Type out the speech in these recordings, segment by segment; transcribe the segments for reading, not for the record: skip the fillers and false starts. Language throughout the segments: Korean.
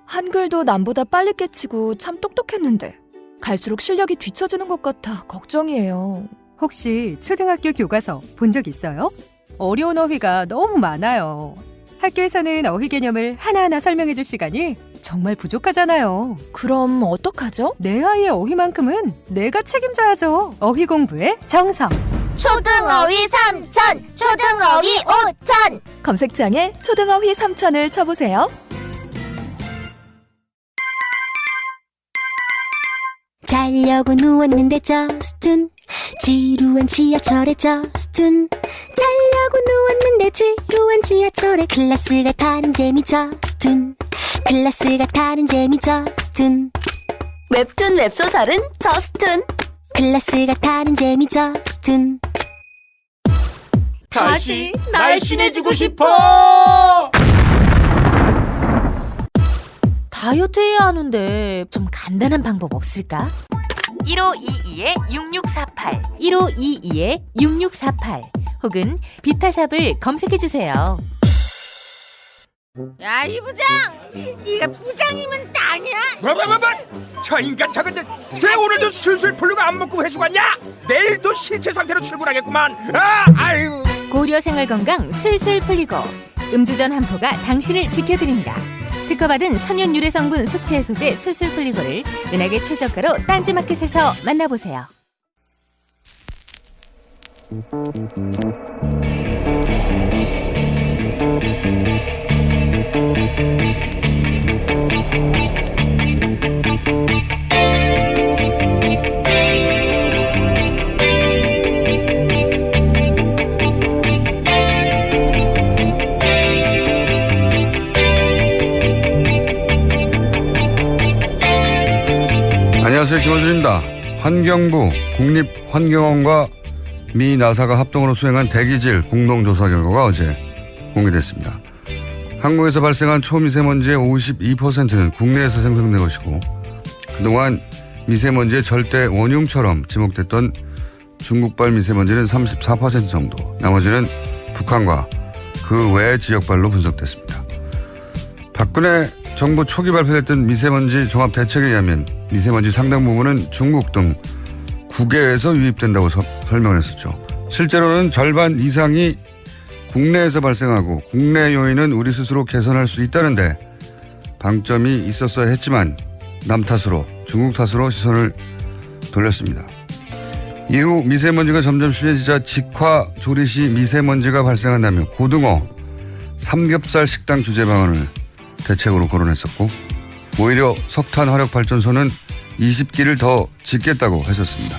한글도 남보다 빨리 깨치고 참 똑똑했는데 갈수록 실력이 뒤처지는 것 같아 걱정이에요. 혹시 초등학교 교과서 본 적 있어요? 어려운 어휘가 너무 많아요. 학교에서는 어휘 개념을 하나하나 설명해 줄 시간이 정말 부족하잖아요. 그럼 어떡하죠? 내 아이의 어휘만큼은 내가 책임져야죠. 어휘 공부의 정성. 초등어휘 3천, 초등어휘 5천. 검색창에 초등어휘 3천을 쳐보세요. 자려고 누웠는데 저스툰 지루한 지하철에 저스툰 자려고 누웠는데 지루한 지하철에 클래스가 타는 재미 저스툰 클래스가 타는 재미 저스툰 웹툰 웹소설은 저스툰 클래스가 타는 재미 저스툰 다시 날씬해지고 싶어! 다이어트 해야 하는데 좀 간단한 방법 없을까? 1522-6648 1522-6648 혹은 비타샵을 검색해주세요. 야, 이 부장! 네가 부장이면 땅이야? 뭐? 저 인간 저건 쟤 오늘도 술술 풀리고 안 먹고 회수 갔냐? 내일도 신체 상태로 출근하겠구만. 아유. 고려 생활건강 술술 풀리고 음주전 한포가 당신을 지켜드립니다. 특허받은 천연 유래 성분 숙취 해소제 술술 풀리고를 은하계 최저가로 딴지마켓에서 만나보세요. 안녕하세요, 김원준입니다. 환경부 국립환경원과 미 나사가 합동으로 수행한 대기질 공동조사 결과가 어제 공개됐습니다. 한국에서 발생한 초미세먼지의 52%는 국내에서 생성된 것이고 그동안 미세먼지의 절대 원흉처럼 지목됐던 중국발 미세먼지는 34% 정도, 나머지는 북한과 그 외 지역발로 분석됐습니다. 박근혜 정부 초기 발표됐던 미세먼지 종합대책에 의하면 미세먼지 상당 부분은 중국 등 국외에서 유입된다고 설명을 했었죠. 실제로는 절반 이상이 국내에서 발생하고 국내 요인은 우리 스스로 개선할 수 있다는데 방점이 있었어야 했지만 남 탓으로 중국 탓으로 시선을 돌렸습니다. 이후 미세먼지가 점점 심해지자 직화 조리 시 미세먼지가 발생한다며 고등어, 삼겹살 식당 규제 방안을 대책으로 거론했었고 오히려 석탄 화력 발전소는 20기를 더 짓겠다고 했었습니다.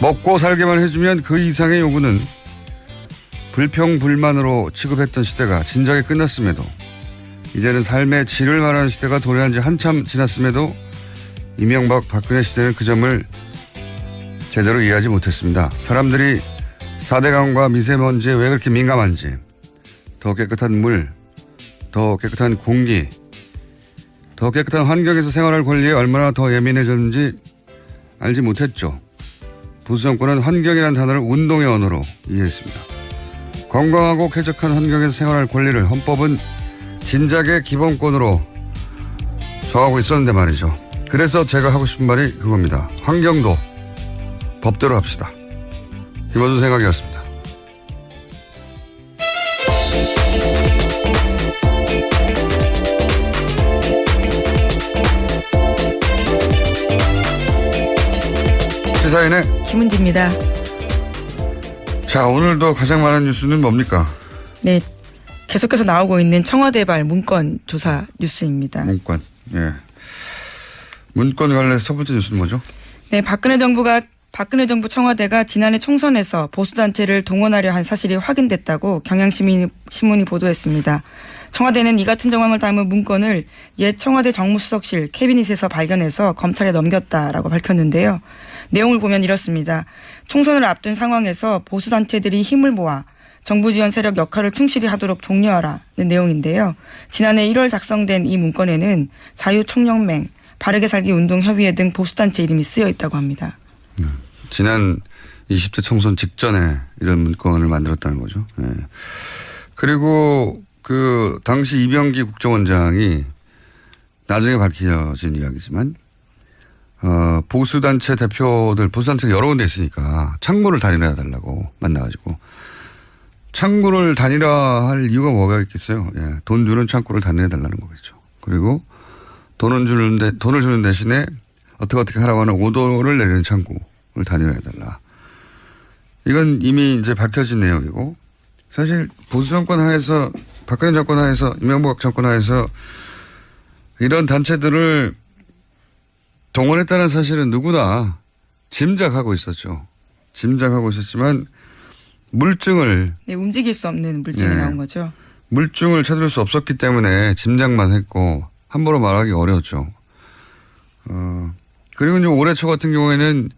먹고 살게만 해주면 그 이상의 요구는 불평불만으로 취급했던 시대가 진작에 끝났음에도 이제는 삶의 질을 말하는 시대가 도래한 지 한참 지났음에도 이명박 박근혜 시대는 그 점을 제대로 이해하지 못했습니다. 사람들이 4대 강과 미세먼지에 왜 그렇게 민감한지, 더 깨끗한 물, 더 깨끗한 공기, 더 깨끗한 환경에서 생활할 권리에 얼마나 더 예민해졌는지 알지 못했죠. 보수 정권은 환경이라는 단어를 운동의 언어로 이해했습니다. 건강하고 쾌적한 환경에서 생활할 권리를 헌법은 진작의 기본권으로 정하고 있었는데 말이죠. 그래서 제가 하고 싶은 말이 그겁니다. 환경도 법대로 합시다. 김원준 생각이었습니다. 시사인의 김은지입니다. 자, 오늘도 가장 많은 뉴스는 뭡니까? 네, 계속해서 나오고 있는 청와대발 문건 조사 뉴스입니다. 문건. 예. 문건 관련해서 첫 번째 뉴스는 뭐죠? 네, 박근혜 정부 청와대가 지난해 총선에서 보수단체를 동원하려 한 사실이 확인됐다고 경향신문이 보도했습니다. 청와대는 이 같은 정황을 담은 문건을 옛 청와대 정무수석실 캐비닛에서 발견해서 검찰에 넘겼다라고 밝혔는데요. 내용을 보면 이렇습니다. 총선을 앞둔 상황에서 보수단체들이 힘을 모아 정부 지원 세력 역할을 충실히 하도록 독려하라는 내용인데요. 지난해 1월 작성된 이 문건에는 자유총연맹, 바르게 살기 운동협의회 등 보수단체 이름이 쓰여 있다고 합니다. 지난 20대 총선 직전에 이런 문건을 만들었다는 거죠. 예. 그리고 그 당시 이병기 국정원장이 나중에 밝혀진 이야기지만 보수단체 대표들, 보수단체가 여러 군데 있으니까 창구를 단일화해달라고 만나가지고 창구를 단일화할 이유가 뭐가 있겠어요. 예, 돈 주는 창구를 단일화해달라는 거겠죠. 그리고 돈을 주는 대신에 어떻게 하라고 하는 오더를 내리는 창구를 단일화해달라. 이건 이미 이제 밝혀진 내용이고 사실 보수 정권 하에서 박근혜 정권 하에서 이명박 정권 하에서 이런 단체들을 동원했다는 사실은 누구나 짐작하고 있었죠. 짐작하고 있었지만 물증을 네, 움직일 수 없는 물증이 네. 나온 거죠. 물증을 찾을 수 없었기 때문에 짐작만 했고 함부로 말하기 어려웠죠. 그리고 이제 올해 초 같은 경우에는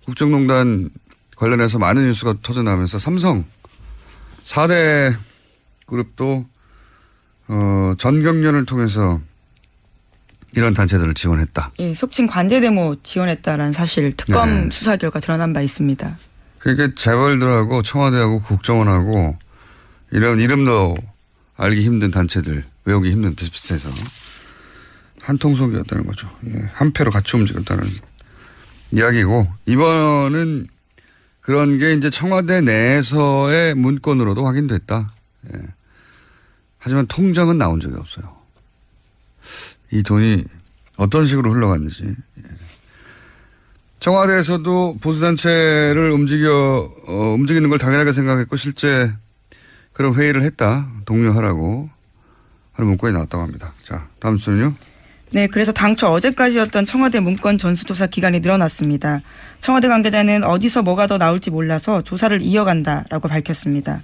국정농단 관련해서 많은 뉴스가 터져나오면서 삼성 4대 그룹도 전경련을 통해서 이런 단체들을 지원했다. 예, 속칭 관제 데모 지원했다라는 사실 특검 네. 수사 결과 드러난 바 있습니다. 그러니까 재벌들하고 청와대하고 국정원하고 이런 이름도 알기 힘든 단체들, 외우기 힘든 비슷비슷해서 한 통속이었다는 거죠. 예, 한 패로 같이 움직였다는 이야기고 이번은 그런 게 이제 청와대 내에서의 문건으로도 확인됐다. 예. 하지만 통장은 나온 적이 없어요. 이 돈이 어떤 식으로 흘러갔는지. 예. 청와대에서도 보수단체를 움직이는 걸 당연하게 생각했고 실제 그런 회의를 했다. 독려하라고 하는 문건이 나왔다고 합니다. 자, 다음 순요. 네, 그래서 당초 어제까지였던 청와대 문건 전수조사 기간이 늘어났습니다. 청와대 관계자는 어디서 뭐가 더 나올지 몰라서 조사를 이어간다라고 밝혔습니다.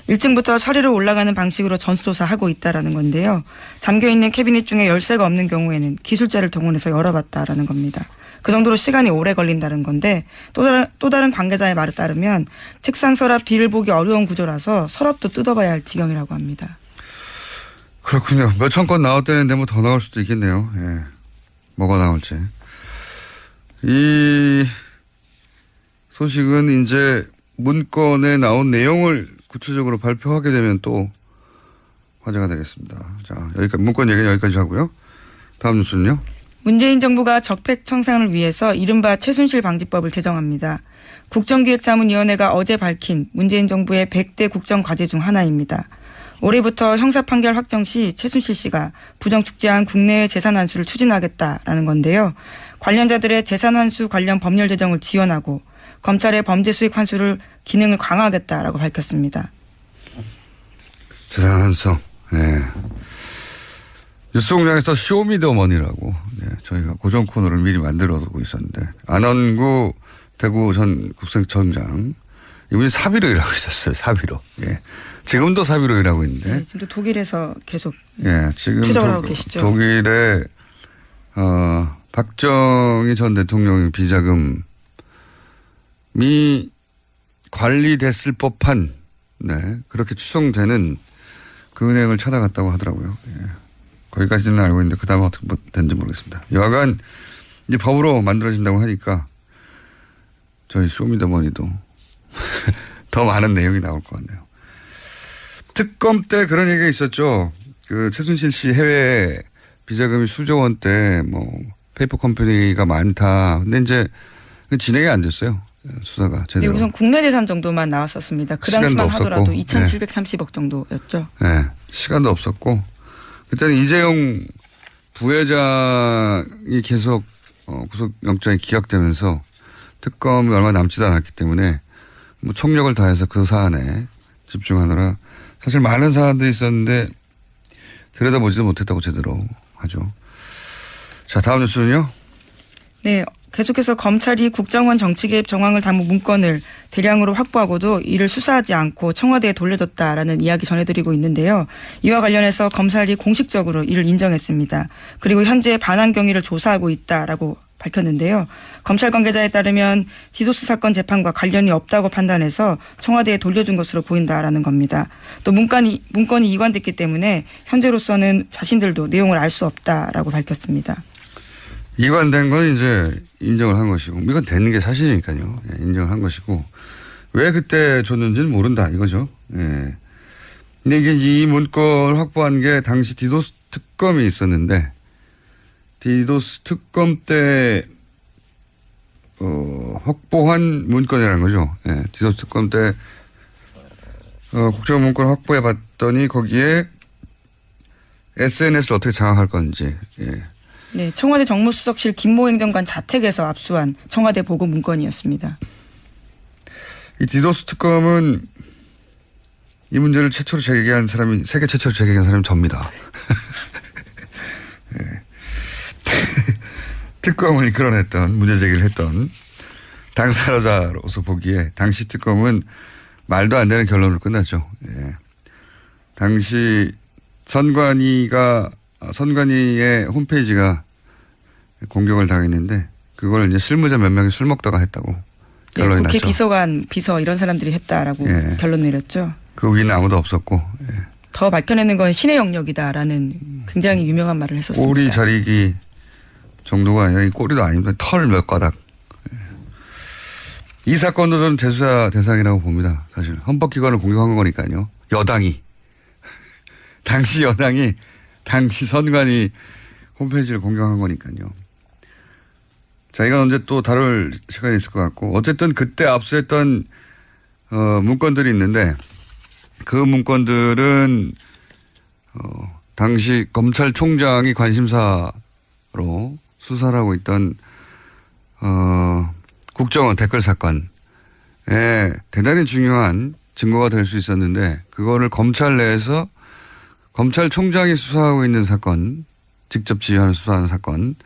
1층부터 차례로 올라가는 방식으로 전수조사하고 있다라는 건데요. 잠겨있는 캐비닛 중에 열쇠가 없는 경우에는 기술자를 동원해서 열어봤다라는 겁니다. 그 정도로 시간이 오래 걸린다는 건데 또 다른 관계자의 말에 따르면 책상 서랍 뒤를 보기 어려운 구조라서 서랍도 뜯어봐야 할 지경이라고 합니다. 그렇군요. 몇천 건 나왔다는데 뭐 더 나올 수도 있겠네요. 예. 뭐가 나올지. 이 소식은 이제 문건에 나온 내용을 구체적으로 발표하게 되면 또 화제가 되겠습니다. 자, 여기까지 문건 얘기는 여기까지 하고요. 다음 뉴스는요. 문재인 정부가 적폐 청산을 위해서 이른바 최순실 방지법을 제정합니다. 국정기획자문위원회가 어제 밝힌 문재인 정부의 100대 국정과제 중 하나입니다. 올해부터 형사 판결 확정 시 최순실 씨가 부정축제한 국내의 재산 환수를 추진하겠다라는 건데요. 관련자들의 재산 환수 관련 법률 제정을 지원하고 검찰의 범죄 수익 환수를 기능을 강화하겠다라고 밝혔습니다. 재산 환수. 네. 뉴스공장에서 쇼미더머니라고 저희가 고정 코너를 미리 만들어두고 있었는데 안원구 대구 전 국세청장 이분이 사비로 일하고 있었어요. 사비로. 예. 지금도 사비로 일하고 있는데. 네, 지금도 독일에서 계속 지금 추적을 하고 계시죠. 독일에 박정희 전 대통령의 비자금이 관리됐을 법한 그렇게 추정되는 그 은행을 찾아갔다고 하더라고요. 예. 거기까지는 알고 있는데 그다음에 어떻게 됐는지 모르겠습니다. 여하간 이제 법으로 만들어진다고 하니까 저희 쇼미더머니도 더 많은 내용이 나올 것 같네요. 특검 때 그런 얘기가 있었죠. 그 최순실 씨 해외 비자금이 수조 원대 뭐 페이퍼 컴퍼니가 많다. 근데 이제 진행이 안 됐어요. 수사가 제대로. 네, 우선 국내 재산 정도만 나왔었습니다. 그 당시만 하더라도 2,730억 정도였죠. 네, 시간도 없었고 그때는 이재용 부회장이 계속 구속영장이 기각되면서 특검이 얼마 남지도 않았기 때문에 뭐 총력을 다해서 그 사안에 집중하느라 사실 많은 사안들이 있었는데 들여다보지도 못했다고 제대로 하죠. 자, 다음 뉴스는요. 네. 계속해서 검찰이 국정원 정치개입 정황을 담은 문건을 대량으로 확보하고도 이를 수사하지 않고 청와대에 돌려줬다라는 이야기 전해드리고 있는데요. 이와 관련해서 검찰이 공식적으로 이를 인정했습니다. 그리고 현재 반환 경위를 조사하고 있다라고 밝혔는데요. 검찰 관계자에 따르면 디도스 사건 재판과 관련이 없다고 판단해서 청와대에 돌려준 것으로 보인다라는 겁니다. 또 문건이 이관됐기 때문에 현재로서는 자신들도 내용을 알 수 없다라고 밝혔습니다. 이관된 건 이제 인정을 한 것이고 이건 되는 게 사실이니까요. 예, 인정을 한 것이고 왜 그때 줬는지는 모른다 이거죠. 예. 근데 이게 이 문건을 확보한 게 당시 디도스 특검이 있었는데 디도스 특검 때 확보한 문건이라는 거죠. 예, 디도스 특검 때 국정 문건 확보해 봤더니 거기에 SNS를 어떻게 장악할 건지. 예. 네, 청와대 정무수석실 김모 행정관 자택에서 압수한 청와대 보고 문건이었습니다. 이 디도스 특검은 이 문제를 최초로 제기한 사람이 세계 최초로 제기한 사람이 접니다. 예. 특검을 이끌어냈던 문제 제기를 했던 당사자로서 보기에 당시 특검은 말도 안 되는 결론으로 끝났죠. 예. 당시 선관위의 홈페이지가 공격을 당했는데 그걸 이제 실무자 몇 명이 술 먹다가 했다고 네, 결론이 국회 났죠. 비서관, 비서 이런 사람들이 했다라고 예. 결론 내렸죠. 그 위는 아무도 없었고. 예. 더 밝혀내는 건 신의 영역이다라는 굉장히 유명한 말을 했었습니다. 꼬리 자리기 정도가 아니라 이 꼬리도 아닙니다. 털 몇 가닥. 예. 이 사건도 저는 재수사 대상이라고 봅니다. 사실 헌법기관을 공격한 거니까요. 여당이. 당시 여당이 당시 선관위 홈페이지를 공격한 거니까요. 자, 이건 언제 또 다룰 시간이 있을 것 같고 어쨌든 그때 압수했던 문건들이 있는데 그 문건들은 당시 검찰총장이 관심사로 수사를 하고 있던 국정원 댓글 사건에 대단히 중요한 증거가 될 수 있었는데 그거를 검찰 내에서 검찰총장이 수사하고 있는 사건, 직접 지휘하는 수사하는 사건,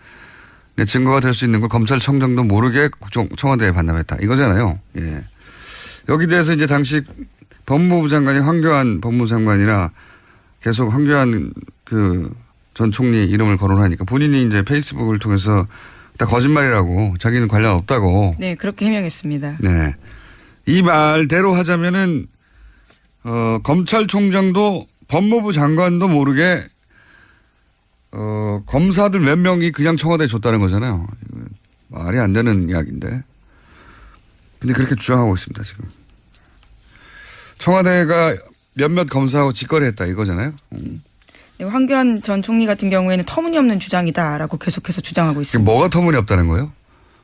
증거가 될 수 있는 걸 검찰총장도 모르게 청와대에 반납했다. 이거잖아요. 예. 여기 대해서 이제 당시 법무부 장관이 황교안 법무장관이라 계속 황교안 전 총리 이름을 거론하니까 본인이 이제 페이스북을 통해서 다 거짓말이라고 자기는 관련 없다고. 네, 그렇게 해명했습니다. 네. 이 말대로 하자면은, 검찰총장도 법무부 장관도 모르게 검사들 몇 명이 그냥 청와대에 줬다는 거잖아요. 말이 안 되는 이야기인데. 근데 그렇게 주장하고 있습니다, 지금. 청와대가 몇몇 검사하고 직거래했다 이거잖아요. 네, 황교안 전 총리 같은 경우에는 터무니없는 주장이다라고 계속해서 주장하고 있습니다. 뭐가 터무니없다는 거예요?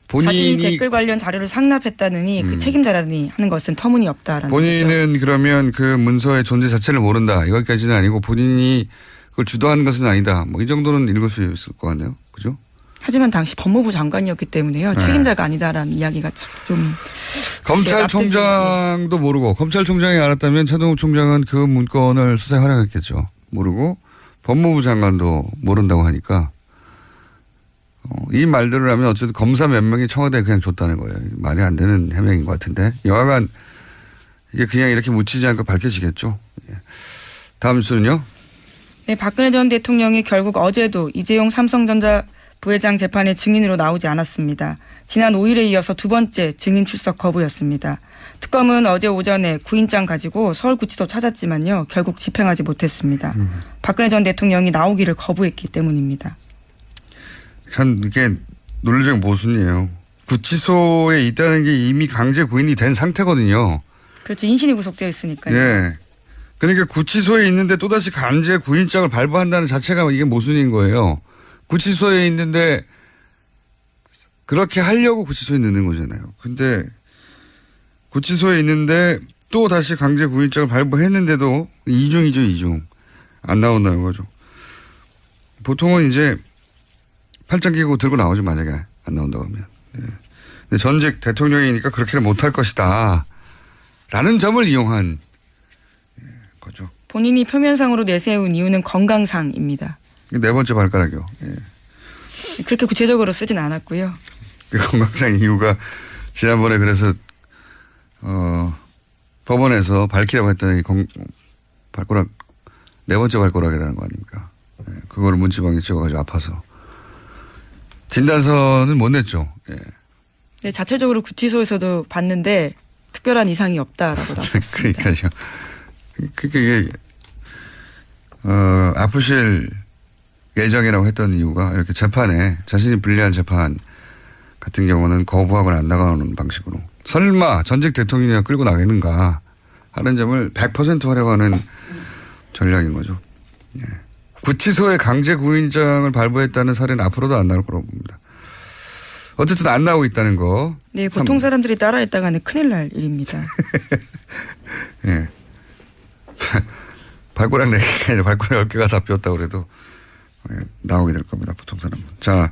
자신이 댓글 관련 자료를 상납했다느니 그 책임자라니 하는 것은 터무니없다라는 본인은 거죠. 그러면 그 문서의 존재 자체를 모른다. 이것까지는 아니고 본인이 그걸 주도한 것은 아니다. 뭐 이 정도는 읽을 수 있을 것 같네요. 그죠? 하지만 당시 법무부 장관이었기 때문에요. 책임자가 아니다라는 이야기가 좀 검찰총장도 모르고 검찰총장이 알았다면 차동욱 총장은 그 문건을 수사에 활용했겠죠. 모르고 법무부 장관도 모른다고 하니까 이 말들을 하면 어쨌든 검사 몇 명이 청와대에 그냥 줬다는 거예요. 말이 안 되는 해명인 것 같은데 여하간 이게 그냥 이렇게 묻히지 않고 밝혀지겠죠. 예. 다음 뉴스는요. 네, 박근혜 전 대통령이 결국 어제도 이재용 삼성전자 부회장 재판에 증인으로 나오지 않았습니다. 지난 5일에 이어서 두 번째 증인 출석 거부였습니다. 특검은 어제 오전에 구인장 가지고 서울구치소 찾았지만요. 결국 집행하지 못했습니다. 박근혜 전 대통령이 나오기를 거부했기 때문입니다. 참 이게 논리적 모순이에요. 구치소에 있다는 게 이미 강제 구인이 된 상태거든요. 그렇죠. 인신이 구속되어 있으니까요. 네. 그러니까 구치소에 있는데 또다시 강제 구인장을 발부한다는 자체가 이게 모순인 거예요. 구치소에 있는데 그렇게 하려고 구치소에 넣는 거잖아요. 근데 구치소에 있는데 또 다시 강제 구인장을 발부했는데도 이중이죠, 이중. 안 나온다는 거죠. 보통은 이제 팔짱 끼고 들고 나오죠, 만약에 안 나온다고 하면. 네. 근데 전직 대통령이니까 그렇게는 못할 것이다. 라는 점을 이용한 거죠. 본인이 표면상으로 내세운 이유는 건강상입니다. 네 번째 발가락이요. 예. 그렇게 구체적으로 쓰진 않았고요. 그 건강상 이유가 지난번에 그래서 법원에서 밝히라고 했더니 발가락 네 번째 발가락이라는 거 아닙니까? 예. 그거를 문지방에 찍어가지고 아파서 진단서는 못 냈죠. 예. 네, 자체적으로 구치소에서도 봤는데 특별한 이상이 없다라고 나왔습니다. 그러니까요. 그게 아프실 예정이라고 했던 이유가 이렇게 재판에 자신이 불리한 재판 같은 경우는 거부하거나 안 나가는 방식으로 설마 전직 대통령이 끌고 나가는가 하는 점을 100% 하려고 하는 전략인 거죠. 예. 구치소에 강제 구인장을 발부했다는 사례는 앞으로도 안 나올 거라고 봅니다. 어쨌든 안 나오고 있다는 거. 네, 보통 사람들이 따라했다가는 큰일 날 일입니다. 예. 발가락 4개가 아니라 발가락 10개가 다 비었다고 그래도 나오게 될 겁니다. 보통 사람은. 자,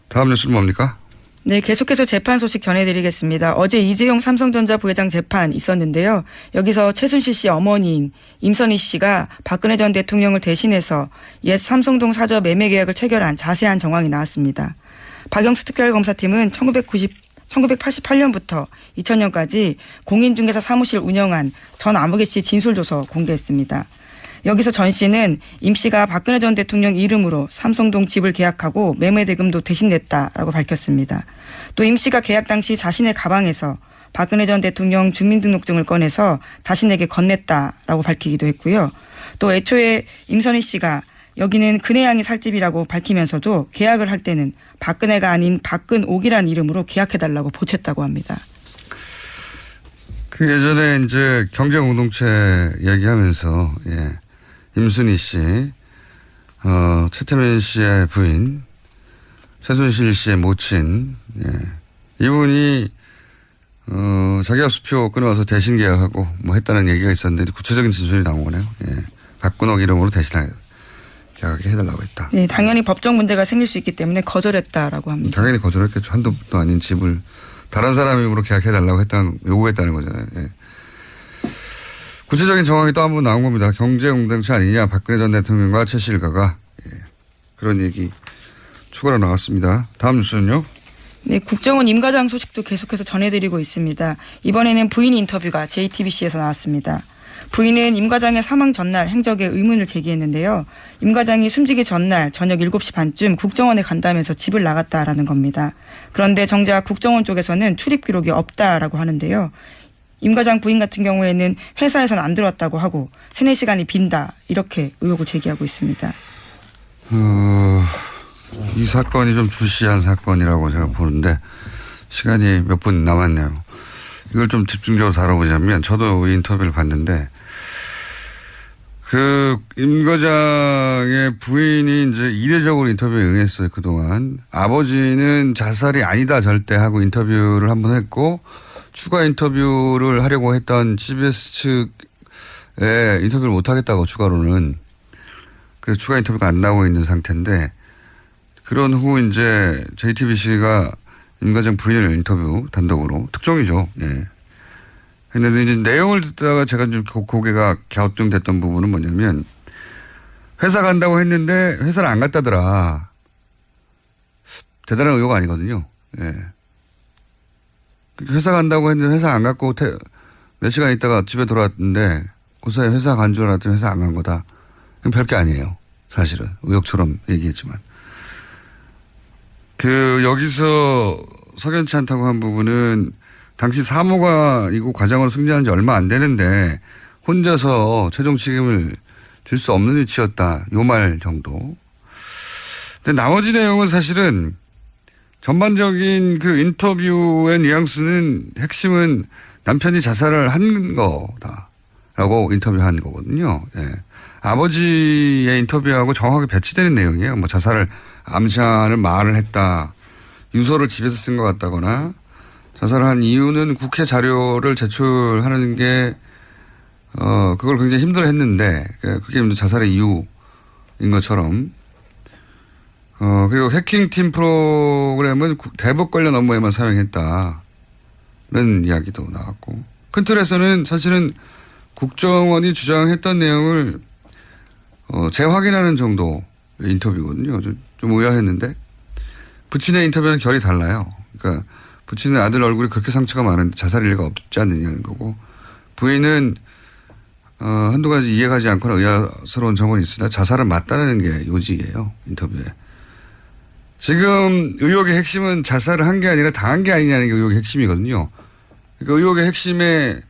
다음 뉴스는 뭡니까? 네, 계속해서 재판 소식 전해드리겠습니다. 어제 이재용 삼성전자 부회장 재판 있었는데요. 여기서 최순실 씨 어머니인 임선희 씨가 박근혜 전 대통령을 대신해서 옛 삼성동 사저 매매 계약을 체결한 자세한 정황이 나왔습니다. 박영수 특별검사팀은 1988년부터 2000년까지 공인중개사 사무실 운영한 전 아무개 씨 진술조서 공개했습니다. 여기서 전 씨는 임 씨가 박근혜 전 대통령 이름으로 삼성동 집을 계약하고 매매 대금도 대신 냈다라고 밝혔습니다. 또 임 씨가 계약 당시 자신의 가방에서 박근혜 전 대통령 주민등록증을 꺼내서 자신에게 건넸다라고 밝히기도 했고요. 또 애초에 임선희 씨가 여기는 근혜양이 살 집이라고 밝히면서도 계약을 할 때는 박근혜가 아닌 박근옥이라는 이름으로 계약해달라고 보챘다고 합니다. 그 예전에 이제 경제공동체 얘기하면서 임순희 씨, 최태민 씨의 부인, 최순실 씨의 모친, 이분이 자기가 수표 끊어와서 대신 계약하고 뭐 했다는 얘기가 있었는데 구체적인 진술이 나온 거네요. 박근옥 이름으로 대신하게 계약하게 해달라고 했다. 네, 당연히 법적 문제가 생길 수 있기 때문에 거절했다라고 합니다. 당연히 거절했겠죠. 한도 아닌 집을 다른 사람 이름으로 계약해달라고 요구했다는 거잖아요. 구체적인 정황이 또 한 번 나온 겁니다. 경제공동체 아니냐. 박근혜 전 대통령과 최씨 일가가 그런 얘기 추가로 나왔습니다. 다음 뉴스는요. 네, 국정원 임 과장 소식도 계속해서 전해드리고 있습니다. 이번에는 부인 인터뷰가 JTBC에서 나왔습니다. 부인은 임 과장의 사망 전날 행적에 의문을 제기했는데요. 임 과장이 숨지기 전날 저녁 7시 반쯤 국정원에 간다면서 집을 나갔다라는 겁니다. 그런데 정작 국정원 쪽에서는 출입 기록이 없다라고 하는데요. 임 과장 부인 같은 경우에는 회사에서는 안 들어왔다고 하고 3-4시간이 빈다 이렇게 의혹을 제기하고 있습니다. 이 사건이 좀 주시한 사건이라고 제가 보는데 시간이 몇 분 남았네요. 이걸 좀 집중적으로 다뤄보자면 저도 인터뷰를 봤는데 임 과장의 부인이 이제 이례적으로 인터뷰에 응했어요. 그동안. 아버지는 자살이 아니다 절대 하고 인터뷰를 한번 했고 추가 인터뷰를 하려고 했던 CBS 측에 인터뷰를 못 하겠다고 추가로는 그래서 추가 인터뷰가 안 나오고 있는 상태인데 그런 후 이제 JTBC가 임 과장 부인을 인터뷰 단독으로 특종이죠. 했는데 이제 내용을 듣다가 제가 좀 고개가 갸우뚱됐던 부분은 뭐냐면 회사 간다고 했는데 회사를 안 갔다더라. 대단한 의혹 아니거든요. 회사 간다고 했는데 회사 안 갔고 몇 시간 있다가 집에 돌아왔는데 그 사이에 회사 간 줄 알았더니 회사 안 간 거다. 별게 아니에요. 사실은. 의혹처럼 얘기했지만. 여기서 석연치 않다고 한 부분은 당시 사모가 이거 과장으로 승진한 지 얼마 안 되는데 혼자서 최종 책임을 질 수 없는 위치였다. 요 말 정도. 근데 나머지 내용은 사실은 전반적인 그 인터뷰의 뉘앙스는 핵심은 남편이 자살을 한 거다라고 인터뷰한 거거든요. 아버지의 인터뷰하고 정확하게 배치되는 내용이에요. 뭐 자살을 암시하는 말을 했다. 유서를 집에서 쓴 것 같다거나 자살을 한 이유는 국회 자료를 제출하는 게 그걸 굉장히 힘들어 했는데 그게 자살의 이유인 것처럼 그리고 해킹팀 프로그램은 대북 관련 업무에만 사용했다는 이야기도 나왔고 큰 틀에서는 사실은 국정원이 주장했던 내용을 재확인하는 정도 인터뷰거든요. 좀 의아했는데 부친의 인터뷰는 결이 달라요. 그러니까 부친의 아들 얼굴이 그렇게 상처가 많은데 자살일 리가 없지 않느냐는 거고 부인은 한두 가지 이해가지 않거나 의아스러운 점은 있으나 자살은 맞다는 게 요지예요. 인터뷰에. 지금 의혹의 핵심은 자살을 한 게 아니라 당한 게 아니냐는 게 의혹의 핵심이거든요. 그러니까 의혹의 핵심에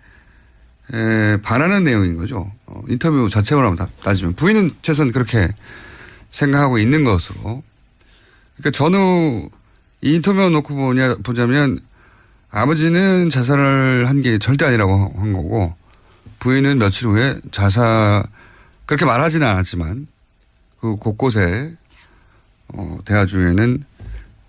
반하는 내용인 거죠. 인터뷰 자체로 따지면 부인은 최소한 그렇게 생각하고 있는 것으로. 그러니까 전후 이 인터뷰를 놓고 보자면 아버지는 자살을 한 게 절대 아니라고 한 거고 부인은 며칠 후에 그렇게 말하지는 않았지만 그 곳곳에 대화 중에는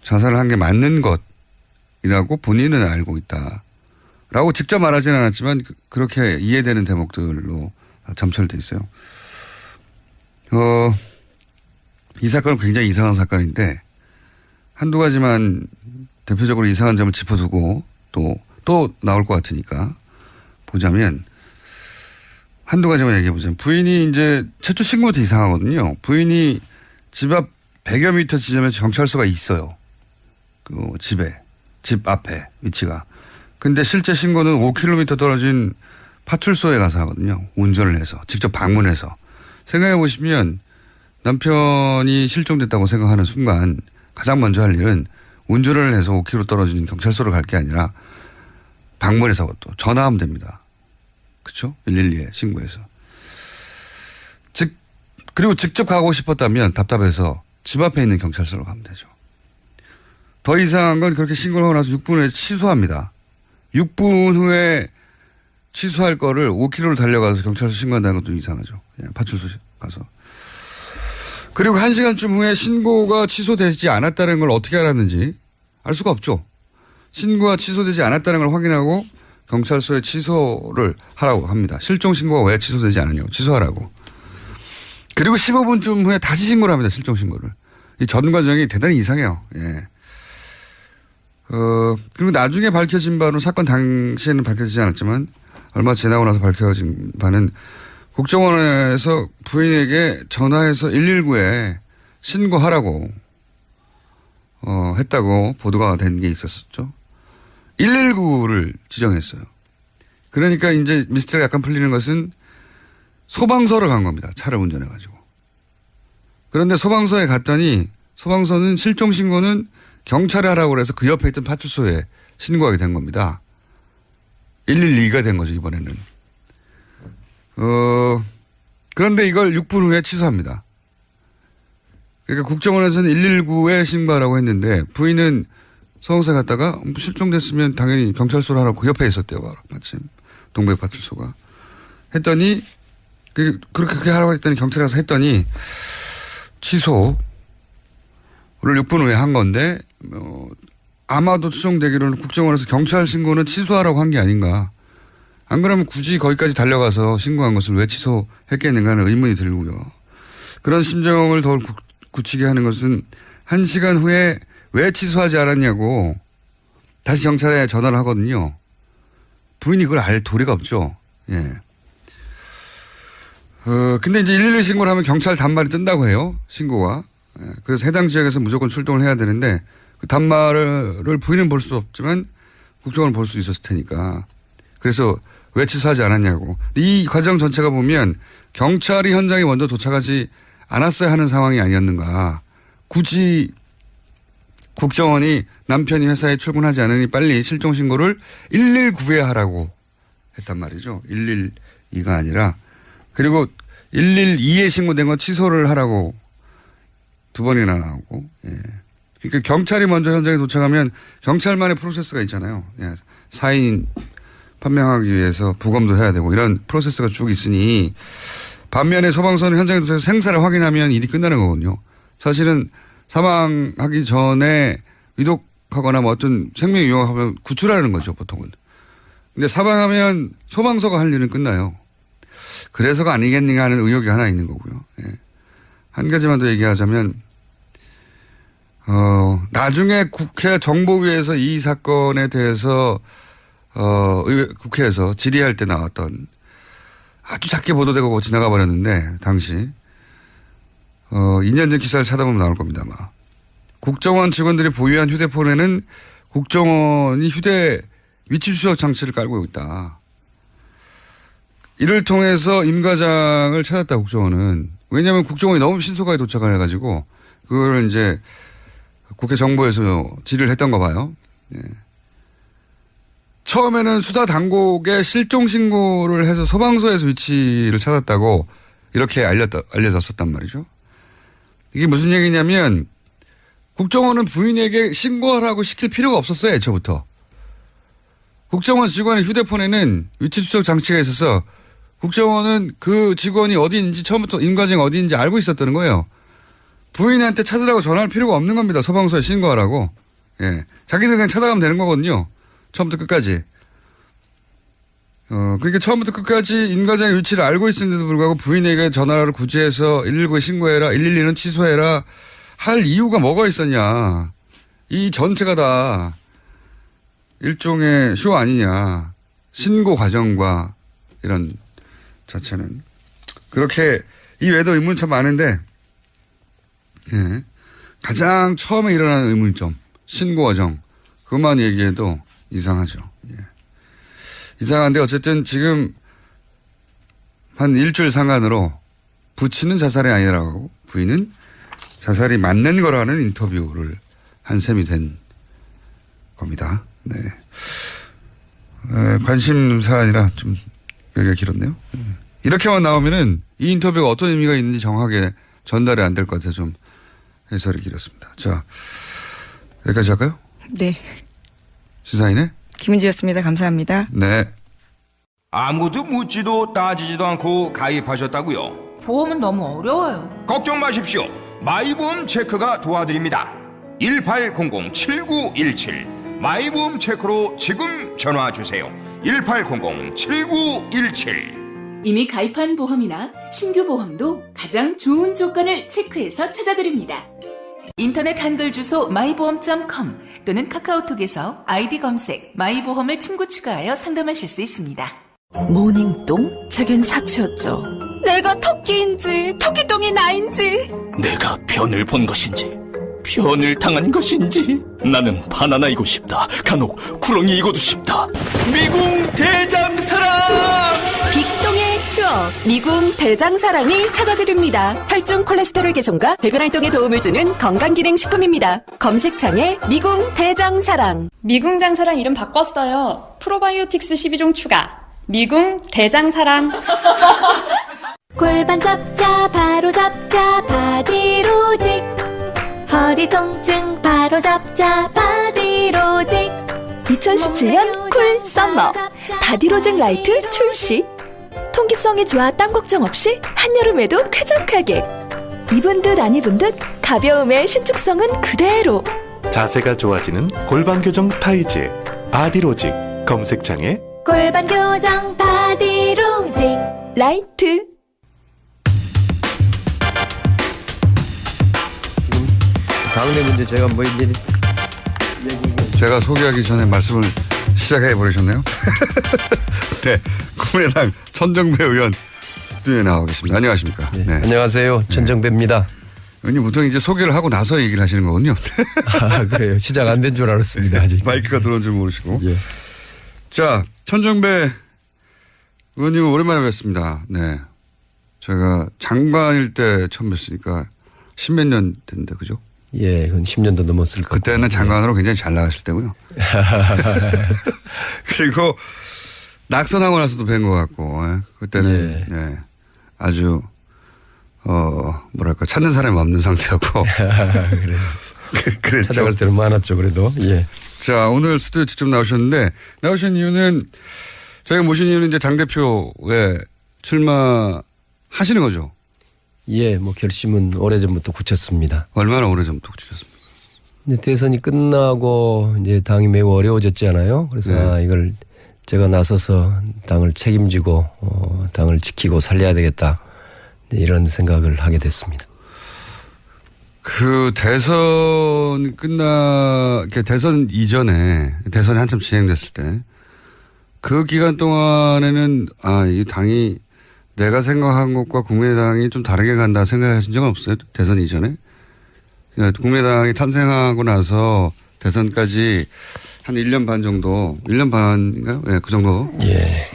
자살을 한 게 맞는 것이라고 본인은 알고 있다라고 직접 말하지는 않았지만 그렇게 이해되는 대목들로 점철돼 있어요. 이 사건은 굉장히 이상한 사건인데 한두 가지만 대표적으로 이상한 점을 짚어두고 또 나올 것 같으니까 보자면 한두 가지만 얘기해보자면 부인이 이제 최초 신고부터 이상하거든요. 부인이 집 앞 100여 미터 지점에 경찰서가 있어요. 그 집 앞에 위치가. 근데 실제 신고는 5km 떨어진 파출소에 가서 하거든요. 운전을 해서 직접 방문해서. 생각해 보시면 남편이 실종됐다고 생각하는 순간 가장 먼저 할 일은 운전을 해서 5km 떨어진 경찰서로 갈 게 아니라 방문해서 또 전화하면 됩니다. 그렇죠? 112에 신고해서. 그리고 직접 가고 싶었다면 답답해서 집 앞에 있는 경찰서로 가면 되죠. 더 이상한 건 그렇게 신고를 하고 나서 6분 후에 취소합니다. 6분 후에 취소할 거를 5km를 달려가서 경찰서 신고한다는 것도 이상하죠. 그냥 파출소 가서. 그리고 1시간쯤 후에 신고가 취소되지 않았다는 걸 어떻게 알았는지 알 수가 없죠. 신고가 취소되지 않았다는 걸 확인하고 경찰서에 취소를 하라고 합니다. 실종 신고가 왜 취소되지 않았냐고 취소하라고. 그리고 15분쯤 후에 다시 신고를 합니다. 실종 신고를. 이 전 과정이 대단히 이상해요. 예. 그리고 나중에 밝혀진 바로 사건 당시에는 밝혀지지 않았지만 얼마 지나고 나서 밝혀진 바는 국정원에서 부인에게 전화해서 119에 신고하라고 했다고 보도가 된 게 있었죠. 119를 지정했어요. 그러니까 이제 미스터리가 약간 풀리는 것은 소방서로 간 겁니다. 차를 운전해가지고. 그런데 소방서에 갔더니 소방서는 실종 신고는 경찰에 하라고 해서 그 옆에 있던 파출소에 신고하게 된 겁니다. 112가 된 거죠, 이번에는. 그런데 이걸 6분 후에 취소합니다. 그러니까 국정원에서는 119에 신고하라고 했는데 부인은 소방서에 갔다가 실종됐으면 당연히 경찰서로 하라고 그 옆에 있었대요, 바로. 마침. 동백파출소가. 했더니 그렇게 하라고 했더니 경찰에 가서 했더니 취소를 6분 후에 한 건데 아마도 추정되기로는 국정원에서 경찰 신고는 취소하라고 한 게 아닌가. 안 그러면 굳이 거기까지 달려가서 신고한 것을 왜 취소했겠는가 하는 의문이 들고요. 그런 심정을 더 굳히게 하는 것은 1시간 후에 왜 취소하지 않았냐고 다시 경찰에 전화를 하거든요. 부인이 그걸 알 도리가 없죠. 예. 근데 이제 112 신고를 하면 경찰 단말이 뜬다고 해요. 신고가. 예. 그래서 해당 지역에서 무조건 출동을 해야 되는데 그 단말을 부인은 볼 수 없지만 국정원은 볼 수 있었을 테니까. 그래서 왜 취소하지 않았냐고. 이 과정 전체가 보면 경찰이 현장에 먼저 도착하지 않았어야 하는 상황이 아니었는가. 굳이 국정원이 남편이 회사에 출근하지 않으니 빨리 실종 신고를 119에 하라고 했단 말이죠. 112가 아니라. 그리고 112에 신고된 건 취소를 하라고 두 번이나 나오고. 예. 그러니까 경찰이 먼저 현장에 도착하면 경찰만의 프로세스가 있잖아요. 예. 사인 판명하기 위해서 부검도 해야 되고 이런 프로세스가 쭉 있으니 반면에 소방서는 현장에 도착해서 생사를 확인하면 일이 끝나는 거거든요. 사실은 사망하기 전에 위독하거나 뭐 어떤 생명 위협하면 구출하는 거죠, 보통은. 근데 사망하면 소방서가 할 일은 끝나요. 그래서가 아니겠는가 하는 의혹이 하나 있는 거고요. 예. 한 가지만 더 얘기하자면, 나중에 국회 정보위에서 이 사건에 대해서, 국회에서 질의할 때 나왔던 아주 작게 보도되고 지나가 버렸는데, 당시. 2년 전 기사를 찾아보면 나올 겁니다, 아마. 국정원 직원들이 보유한 휴대폰에는 국정원이 휴대 위치 추적 장치를 깔고 있다. 이를 통해서 임 과장을 찾았다, 국정원은. 왜냐하면 국정원이 너무 신속하게 도착을 해가지고 그걸 이제 국회 정보에서 질의를 했던 거 봐요. 예. 처음에는 수사 당국에 실종 신고를 해서 소방서에서 위치를 찾았다고 이렇게 알려졌었단 말이죠. 이게 무슨 얘기냐면 국정원은 부인에게 신고하라고 시킬 필요가 없었어요, 애초부터. 국정원 직원의 휴대폰에는 위치 추적 장치가 있어서 국정원은 그 직원이 어디인지 처음부터 임 과장이 어디인지 알고 있었다는 거예요. 부인한테 찾으라고 전화할 필요가 없는 겁니다. 소방서에 신고하라고. 예. 자기들 그냥 찾아가면 되는 거거든요. 처음부터 끝까지. 그러니까 처음부터 끝까지 임 과장의 위치를 알고 있었는데도 불구하고 부인에게 전화를 굳이 해서 119에 신고해라, 112는 취소해라 할 이유가 뭐가 있었냐. 이 전체가 다 일종의 쇼 아니냐. 신고 과정과 이런 자체는. 그렇게 이 외에도 의문이 참 많은데 예. 가장 처음에 일어나는 의문점. 신고 과정. 그것만 얘기해도 이상하죠. 예. 이상한데 어쨌든 지금 한 일주일 상간으로 부친은 자살이 아니라고 부인은 자살이 맞는 거라는 인터뷰를 한 셈이 된 겁니다. 네. 관심사가 아니라 좀 여기가 길었네요. 이렇게만 나오면은 이 인터뷰가 어떤 의미가 있는지 정확하게 전달이 안 될 것 같아서 좀 해설이 길었습니다. 자, 여기까지 할까요? 네. 시사인의 김은지였습니다. 감사합니다. 네. 아무도 묻지도 따지지도 않고 가입하셨다고요? 보험은 너무 어려워요. 걱정 마십시오. 마이보험 체크가 도와드립니다. 1800-7917 마이보험 체크로 지금 전화 주세요. 1800-7917 이미 가입한 보험이나 신규 보험도 가장 좋은 조건을 체크해서 찾아드립니다. 인터넷 한글 주소 마이보험.com 또는 카카오톡에서 아이디 검색 마이보험을 친구 추가하여 상담하실 수 있습니다. 모닝똥? 제겐 사치였죠. 내가 토끼인지 토끼똥이 나인지. 내가 변을 본 것인지 변을 당한 것인지 나는 바나나이고 싶다. 간혹 구렁이이고도 싶다. 미궁 대장사랑. 빅동의 추억 미궁 대장사랑이 찾아드립니다. 혈중 콜레스테롤 개선과 배변 활동에 도움을 주는 건강기능식품입니다. 검색창에 미궁 대장사랑. 미궁 장사랑 이름 바꿨어요. 프로바이오틱스 12종 추가. 미궁 대장사랑. 골반 잡자 바로 잡자 바디로직. 허리 통증 바로 잡자 바디로직. 2017년 쿨 썸머 바디로직 라이트 출시. 통기성이 좋아 땀 걱정 없이 한여름에도 쾌적하게. 입은 듯 안 입은 듯 가벼움의 신축성은 그대로. 자세가 좋아지는 골반 교정 타이즈 바디로직. 검색창에 골반 교정 바디로직 라이트. 다음에 문제 제가 뭐 이제 제가 소개하기 전에 말씀을 시작해 버리셨네요. 네, 국민의당 천정배 의원 스튜디오에 나와 계십니다. 안녕하십니까? 네. 안녕하세요. 천정배입니다. 의원님 보통 이제 소개를 하고 나서 얘기를 하시는 거군요. 아, 그래요. 시작 안 된 줄 알았습니다. 아직. 마이크가 들어온 줄 모르시고. 예. 자, 천정배 의원님은 오랜만에 뵙습니다. 네, 제가 장관일 때 처음 뵀으니까 십몇 년 됐는데 그죠? 예, 그건 10년도 넘었을 거예요. 그때는 장관으로 굉장히 잘 나가실 때고요. 그리고 낙선하고 나서도 뵌 것 같고, 그때는 예. 네, 아주 뭐랄까 찾는 사람이 없는 상태였고. 그래요. 그랬죠. 찾아갈 때는 많았죠. 그래도 예. 자, 오늘 스튜디오 직접 나오셨는데 나오신 이유는 저희가 모신 이유는 이제 당 대표에 출마하시는 거죠? 예, 뭐 결심은 오래전부터 굳혔습니다. 얼마나 오래전부터 굳히셨습니까? 이제 대선이 끝나고 이제 당이 매우 어려워졌잖아요. 그래서 네. 이걸 제가 나서서 당을 책임지고 당을 지키고 살려야 되겠다 이런 생각을 하게 됐습니다. 그 대선 대선 이전에 대선이 한참 진행됐을 때 그 기간 동안에는 이 당이 내가 생각한 것과 국민의당이 좀 다르게 간다 생각하신 적은 없어요? 대선 이전에? 그러니까 국민의당이 탄생하고 나서 대선까지 한 1년 반 정도, 1년 반인가요? 네, 그 정도. 예.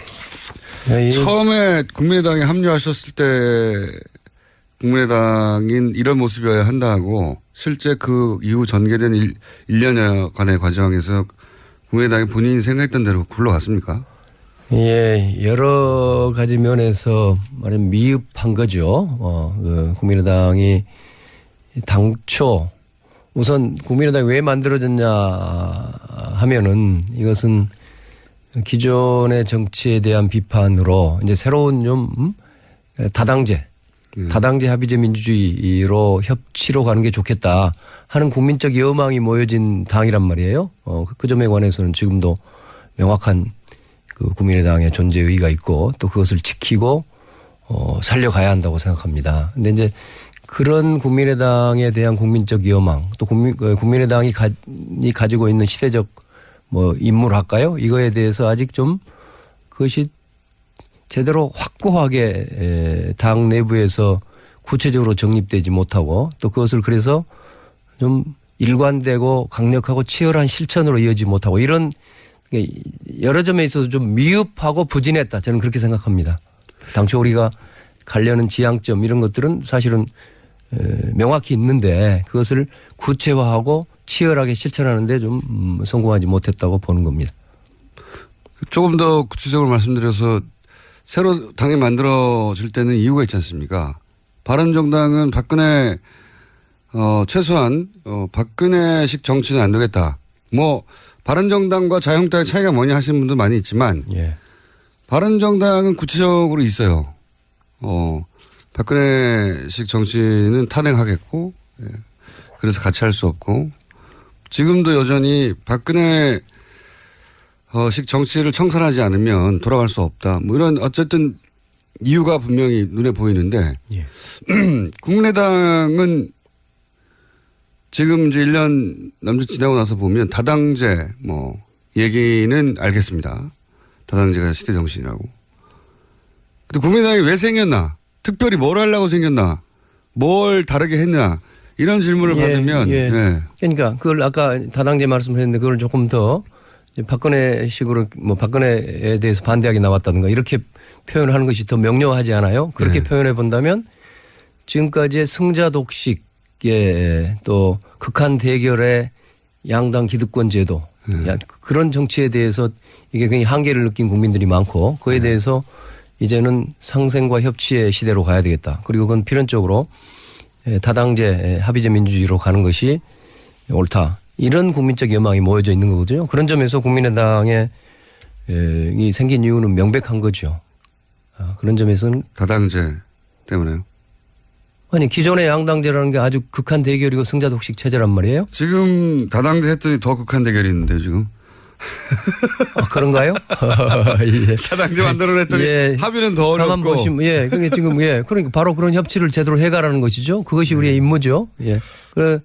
처음에 국민의당에 합류하셨을 때 국민의당인 이런 모습이어야 한다고 실제 그 이후 전개된 1년여간의 과정에서 국민의당이 본인이 생각했던 대로 굴러갔습니까? 예, 여러 가지 면에서 말하면 미흡한 거죠. 그 국민의당이 당초 우선 국민의당이 왜 만들어졌냐 하면은 이것은 기존의 정치에 대한 비판으로 이제 새로운 좀 다당제 다당제 합의제 민주주의로 협치로 가는 게 좋겠다 하는 국민적 여망이 모여진 당이란 말이에요. 그 점에 관해서는 지금도 명확한 그 국민의당의 존재 의의가 있고 또 그것을 지키고 살려가야 한다고 생각합니다. 근데 이제 그런 국민의당에 대한 국민적 여망 또 국민의당이 가지고 있는 시대적 뭐 인물할까요? 이거에 대해서 아직 좀 그것이 제대로 확고하게 당 내부에서 구체적으로 정립되지 못하고 또 그것을 그래서 좀 일관되고 강력하고 치열한 실천으로 이어지지 못하고 이런 여러 점에 있어서 좀 미흡하고 부진했다. 저는 그렇게 생각합니다. 당초 우리가 가려는 지향점 이런 것들은 사실은 명확히 있는데 그것을 구체화하고 치열하게 실천하는데 좀 성공하지 못했다고 보는 겁니다. 조금 더 구체적으로 말씀드려서 새로 당이 만들어질 때는 이유가 있지 않습니까? 바른정당은 박근혜 최소한 박근혜식 정치는 안 되겠다. 뭐 바른정당과 자유한국당의 차이가 뭐냐 하시는 분도 많이 있지만 바른정당은 구체적으로 있어요. 박근혜식 정치는 탄핵하겠고 그래서 같이 할 수 없고 지금도 여전히 박근혜 식 정치를 청산하지 않으면 돌아갈 수 없다. 뭐 이런 어쨌든 이유가 분명히 눈에 보이는데 국민의당은 지금 이제 1년 남짓 지나고 나서 보면 다당제 뭐 얘기는 알겠습니다. 다당제가 시대 정신이라고. 근데 국민의당이 왜 생겼나? 특별히 뭘 하려고 생겼나? 뭘 다르게 했나? 이런 질문을 받으면 그러니까 그걸 아까 다당제 말씀하셨는데 그걸 조금 더 박근혜식으로 뭐 박근혜에 대해서 반대하게 나왔다든가 이렇게 표현하는 것이 더 명료하지 않아요? 그렇게 표현해 본다면 지금까지의 승자 독식의 또 극한 대결의 양당 기득권 제도 그런 정치에 대해서 이게 굉장히 한계를 느낀 국민들이 많고 그에 대해서 이제는 상생과 협치의 시대로 가야 되겠다. 그리고 그건 필연적으로 다당제 합의제 민주주의로 가는 것이 옳다. 이런 국민적 여망이 모여져 있는 거거든요. 그런 점에서 국민의당에 이 생긴 이유는 명백한 거죠. 그런 점에서는 다당제 때문에요? 아니 기존의 양당제라는 게 아주 극한 대결이고 승자 독식 체제란 말이에요. 지금 다당제 했더니 더 극한 대결이 있는데요 지금. 그런가요? 다당제 만들어냈더니 합의는 더 어렵고. 가만 보시면 그게 지금 그러니까 바로 그런 협치를 제대로 해가라는 것이죠. 그것이 우리의 임무죠. 그래.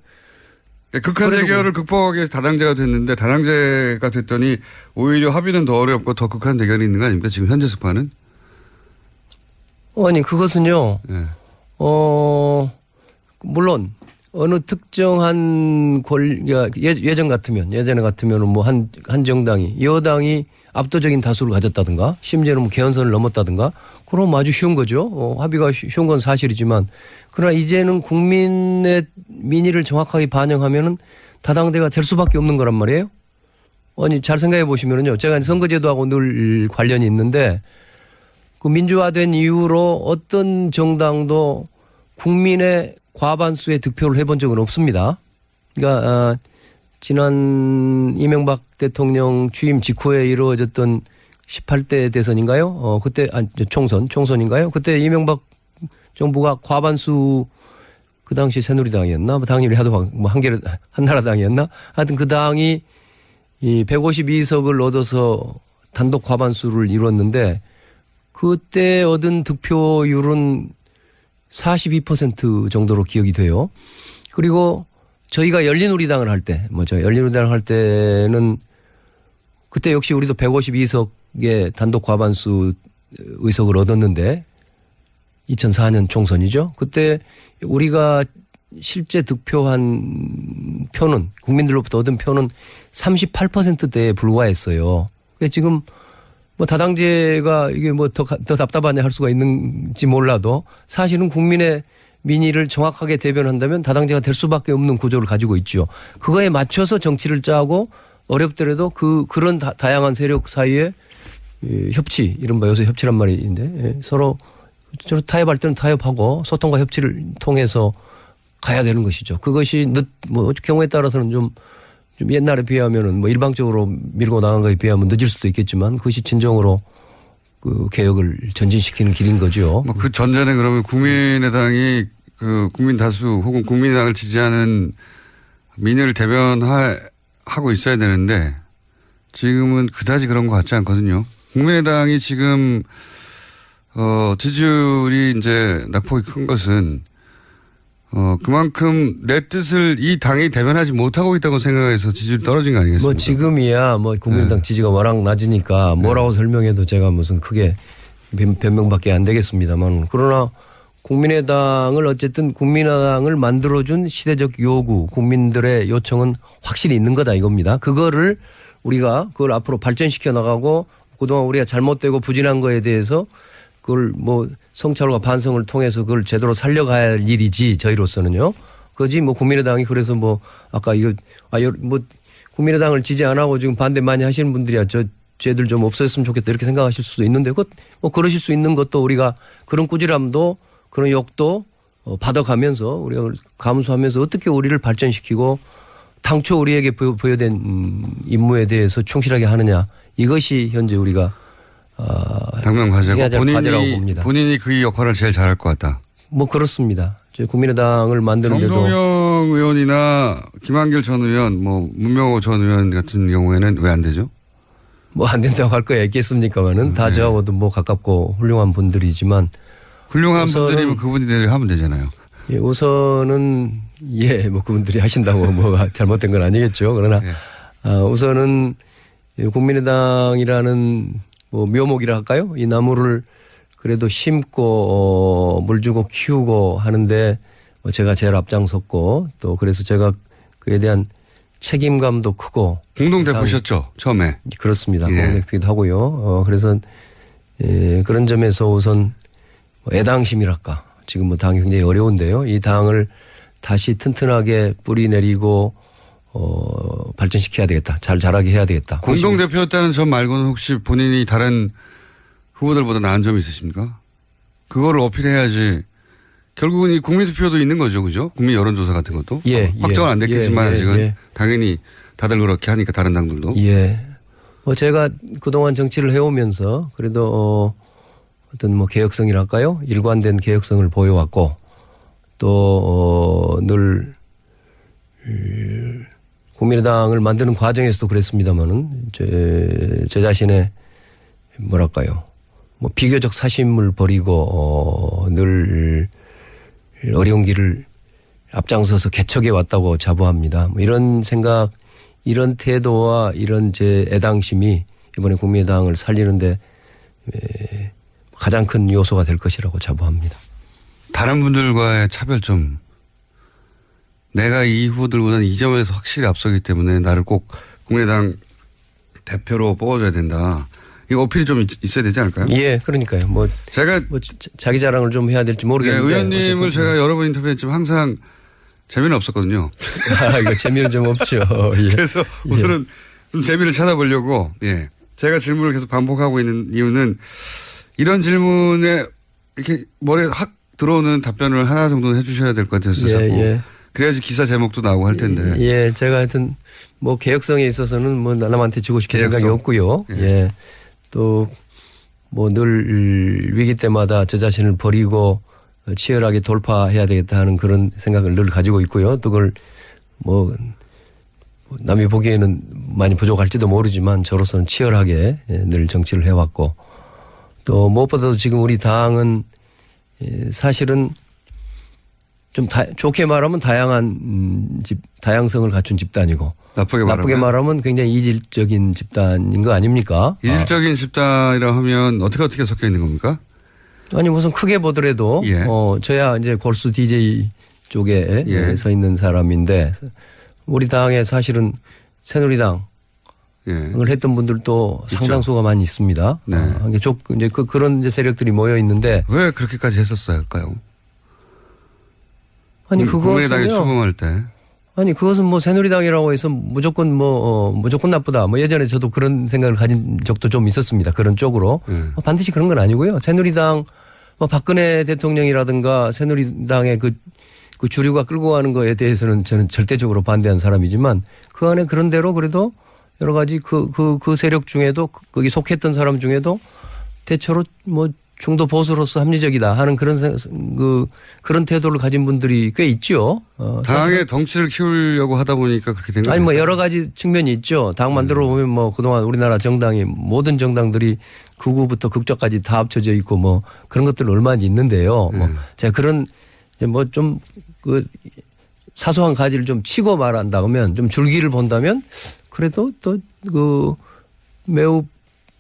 극한 대결을 극복하기 위해서 다당제가 됐는데 다당제가 됐더니 오히려 합의는 더 어렵고 더 극한 대결이 있는 거 아닙니까? 지금 현재 스파는? 아니 그것은요. 물론 어느 특정한 예전에 같으면 뭐 한 정당이 여당이 압도적인 다수를 가졌다든가 심지어는 뭐 개헌선을 넘었다든가 그럼 아주 쉬운 거죠. 합의가 쉬운 건 사실이지만 그러나 이제는 국민의 민의를 정확하게 반영하면은 다당제가 될 수밖에 없는 거란 말이에요. 아니 잘 생각해 보시면은요. 제가 선거제도하고 늘 관련이 있는데 그 민주화된 이후로 어떤 정당도 국민의 과반수의 득표를 해본 적은 없습니다. 그러니까 지난 이명박 대통령 취임 직후에 이루어졌던 18대 대선인가요? 그때 총선인가요? 그때 이명박 정부가 과반수 그 당시 새누리당이었나? 당일이 하도 뭐 한나라당이었나? 하여튼 그 당이 이 152석을 얻어서 단독 과반수를 이뤘는데 그때 얻은 득표율은 42% 정도로 기억이 돼요. 그리고 저희가 열린우리당을 할 때, 열린우리당을 할 때는 그때 역시 우리도 152석의 단독 과반수 의석을 얻었는데 2004년 총선이죠. 그때 우리가 실제 득표한 표는 국민들로부터 얻은 표는 38%대에 불과했어요. 지금 뭐 다당제가 이게 뭐 더 답답하냐 할 수가 있는지 몰라도 사실은 국민의 민의를 정확하게 대변한다면 다당제가 될 수밖에 없는 구조를 가지고 있죠. 그거에 맞춰서 정치를 짜고 어렵더라도 그런 다양한 세력 사이에 협치, 이른바 요새 협치란 말인데 서로 타협할 때는 타협하고 소통과 협치를 통해서 가야 되는 것이죠. 그것이 뭐 경우에 따라서는 좀 옛날에 비하면은 뭐 일방적으로 밀고 나간 거에 비하면 늦을 수도 있겠지만 그것이 진정으로 그 개혁을 전진시키는 길인 거죠. 뭐 그 전제는 그러면 국민의당이 그 국민 다수 혹은 국민의당을 지지하는 민의를 대변하고 있어야 되는데 지금은 그다지 그런 것 같지 않거든요. 국민의당이 지금 지지율이 이제 낙폭이 큰 것은 그만큼 내 뜻을 이 당이 대변하지 못하고 있다고 생각해서 지지율이 떨어진 거 아니겠습니까? 뭐 지금이야 뭐 국민의당 지지가 워낙 낮으니까 뭐라고 설명해도 제가 무슨 크게 변명밖에 안 되겠습니다만 그러나 국민의당을 어쨌든 국민의당을 만들어준 시대적 요구 국민들의 요청은 확실히 있는 거다 이겁니다. 그거를 우리가 그걸 앞으로 발전시켜 나가고 그동안 우리가 잘못되고 부진한 거에 대해서 그걸 뭐 성찰과 반성을 통해서 그걸 제대로 살려가야 할 일이지 저희로서는요. 그지 뭐 국민의당이 그래서 뭐 아까 이거 뭐 국민의당을 지지 안 하고 지금 반대 많이 하시는 분들이야 쟤들 좀 없어졌으면 좋겠다 이렇게 생각하실 수도 있는데 뭐 그러실 수 있는 것도 우리가 그런 꾸지람도 그런 욕도 받아가면서 우리가 감수하면서 어떻게 우리를 발전시키고 당초 우리에게 부여된 임무에 대해서 충실하게 하느냐 이것이 현재 우리가 당면 과제고 과제라고 봅니다. 본인이 그 역할을 제일 잘할 것 같다. 뭐 그렇습니다. 저희 국민의당을 만드는데도 정동영 의원이나 김한길 전 의원, 뭐 문명호 전 의원 같은 경우에는 왜 안 되죠? 뭐 안 된다고 할 거야 있겠습니까만은 다 저하고도 뭐 가깝고 훌륭한 분들이지만 훌륭한 분들이면 그분들이 하면 되잖아요. 예, 우선은 뭐 그분들이 하신다고 뭐가 잘못된 건 아니겠죠. 그러나 우선은 국민의당이라는 뭐 묘목이라 할까요? 이 나무를 그래도 심고 물 주고 키우고 하는데 제가 제일 앞장섰고 또 그래서 제가 그에 대한 책임감도 크고 공동대표셨죠 처음에. 그렇습니다. 공동대표기도 하고요. 그래서 그런 점에서 우선 애당심이랄까 지금 뭐 당이 굉장히 어려운데요. 이 당을 다시 튼튼하게 뿌리 내리고 발전시켜야 되겠다. 잘 자라게 해야 되겠다. 공동대표였다는 점 말고는 혹시 본인이 다른 후보들보다 나은 점이 있으십니까? 그거를 어필해야지. 결국은 이 국민투표도 있는 거죠. 그죠? 국민 여론조사 같은 것도. 확정은 안 됐겠지만 아직은 당연히 다들 그렇게 하니까 다른 당들도. 제가 그동안 정치를 해오면서 그래도 어떤 뭐 개혁성이랄까요? 일관된 개혁성을 보여왔고 또 늘 국민의당을 만드는 과정에서도 그랬습니다만은 제 자신의 뭐랄까요? 뭐 비교적 사심을 버리고 늘 어려운 길을 앞장서서 개척해 왔다고 자부합니다. 뭐 이런 생각, 이런 태도와 이런 제 애당심이 이번에 국민의당을 살리는데 가장 큰 요소가 될 것이라고 자부합니다. 다른 분들과의 차별점. 내가 이 후보들보다는 이 점에서 확실히 앞서기 때문에 나를 꼭 국민의당 대표로 뽑아줘야 된다. 이거 어필이 좀 있어야 되지 않을까요? 그러니까요. 뭐 제가 자기 자랑을 좀 해야 될지 모르겠는데. 의원님을 제가 여러 번 인터뷰했지만 항상 재미는 없었거든요. 이거 재미는 좀 없죠. 그래서 우선은 좀 재미를 찾아보려고 제가 질문을 계속 반복하고 있는 이유는 이런 질문에 이렇게 머리에 확 들어오는 답변을 하나 정도는 해주셔야 될 것 같아서 자꾸. 그래야지 기사 제목도 나오고 할 텐데. 제가 하여튼 뭐 개혁성에 있어서는 뭐 남한테 주고 싶은 생각이 없고요. 또 뭐 늘 위기 때마다 저 자신을 버리고 치열하게 돌파해야 되겠다 하는 그런 생각을 늘 가지고 있고요. 또 그걸 뭐 남이 보기에는 많이 부족할지도 모르지만 저로서는 치열하게 늘 정치를 해왔고 또 무엇보다도 지금 우리 당은 사실은 좀 좋게 말하면 다양성을 갖춘 집단이고 나쁘게 말하면 굉장히 이질적인 집단인 거 아닙니까? 이질적인 집단이라 하면 어떻게 섞여 있는 겁니까? 아니 무슨 크게 보더라도 저야 이제 골수 DJ 쪽에 서 있는 사람인데 우리 당에 사실은 새누리당을 했던 분들도 상당수가 많이 있습니다. 이제 그런 이제 세력들이 모여 있는데 왜 그렇게까지 했었을까요? 아니 국민의당이 추궁할 때. 아니 그것은 뭐 새누리당이라고 해서 무조건 무조건 나쁘다. 뭐 예전에 저도 그런 생각을 가진 적도 좀 있었습니다. 그런 쪽으로 반드시 그런 건 아니고요. 새누리당 박근혜 대통령이라든가 새누리당의 그 주류가 끌고 가는 거에 대해서는 저는 절대적으로 반대한 사람이지만 그 안에 그런 대로 그래도 여러 가지 그 세력 중에도 거기 속했던 사람 중에도 대체로 뭐 중도 보수로서 합리적이다 하는 그런 태도를 가진 분들이 꽤 있죠. 당의 덩치를 키우려고 하다 보니까 그렇게 된 거예요. 아니 뭐 여러 가지 측면이 있죠. 당 만들어 보면 뭐 그동안 우리나라 정당이 모든 정당들이 극우부터 극좌까지 다 합쳐져 있고 뭐 그런 것들은 얼마나 있는데요. 뭐 제가 그런 뭐 좀 그 사소한 가지를 좀 치고 말한다 그러면 좀 줄기를 본다면 그래도 또 그 매우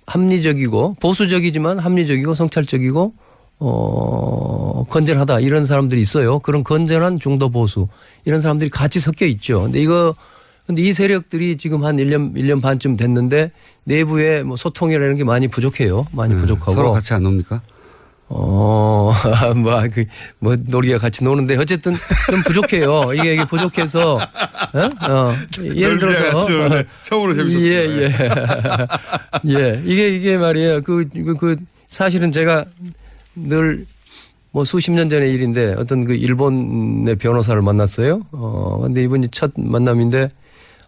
합리적이고 보수적이지만 합리적이고 성찰적이고 건전하다 이런 사람들이 있어요. 그런 건전한 중도 보수 이런 사람들이 같이 섞여 있죠. 근데 이 세력들이 지금 한 1년 반쯤 됐는데 내부에 뭐 소통이라는 게 많이 부족해요. 많이 부족하고. 서로 같이 안 놉니까? 뭐 놀이가 같이 노는데 어쨌든 좀 부족해요. 이게 부족해서 예를 들어서 처음으로 재밌었어요. 예. 이게 말이에요. 그 사실은 제가 늘 뭐 수십 년 전의 일인데 어떤 그 일본의 변호사를 만났어요. 근데 이분이 첫 만남인데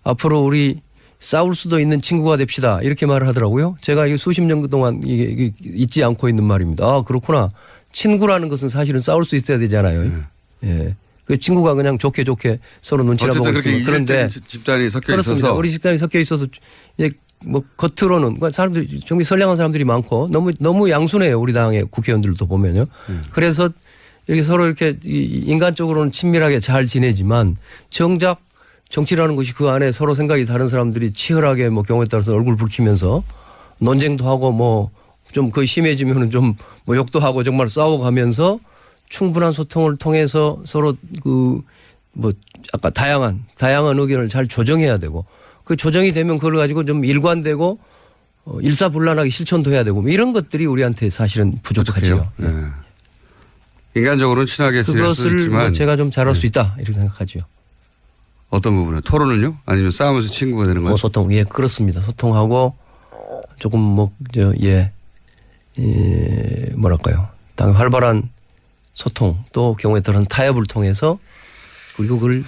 앞으로 우리 싸울 수도 있는 친구가 됩시다. 이렇게 말을 하더라고요. 제가 이게 수십 년 동안 이게 잊지 않고 있는 말입니다. 아, 그렇구나. 친구라는 것은 사실은 싸울 수 있어야 되잖아요. 예. 그 친구가 그냥 좋게 서로 눈치를 보고 있으면 그런데 집단이 섞여 그렇습니다. 있어서 우리 집단이 섞여 있어서 이제 뭐 겉으로는 사람들이 정말 선량한 사람들이 많고 너무 양순해요. 우리 당의 국회의원들도 보면요. 그래서 이렇게 서로 이렇게 인간적으로는 친밀하게 잘 지내지만 정작 정치라는 것이 그 안에 서로 생각이 다른 사람들이 치열하게 뭐 경우에 따라서 얼굴 붉히면서 논쟁도 하고 뭐 좀 거의 심해지면은 좀 뭐 욕도 하고 정말 싸워가면서 충분한 소통을 통해서 서로 그 뭐 아까 다양한 의견을 잘 조정해야 되고 그 조정이 되면 그걸 가지고 좀 일관되고 일사불란하게 실천도 해야 되고 뭐 이런 것들이 우리한테 사실은 부족하죠. 네. 인간적으로는 친하게 지낼 수 그것을 있지만 뭐 제가 좀 잘할 수 있다 이렇게 생각하죠. 어떤 부분은 토론은요? 아니면 싸우면서 친구가 되는 거예요? 소통, 예, 그렇습니다. 소통하고 조금 뭐랄까요. 당연히 활발한 소통 또 경우에 따른 타협을 통해서 그리고 그걸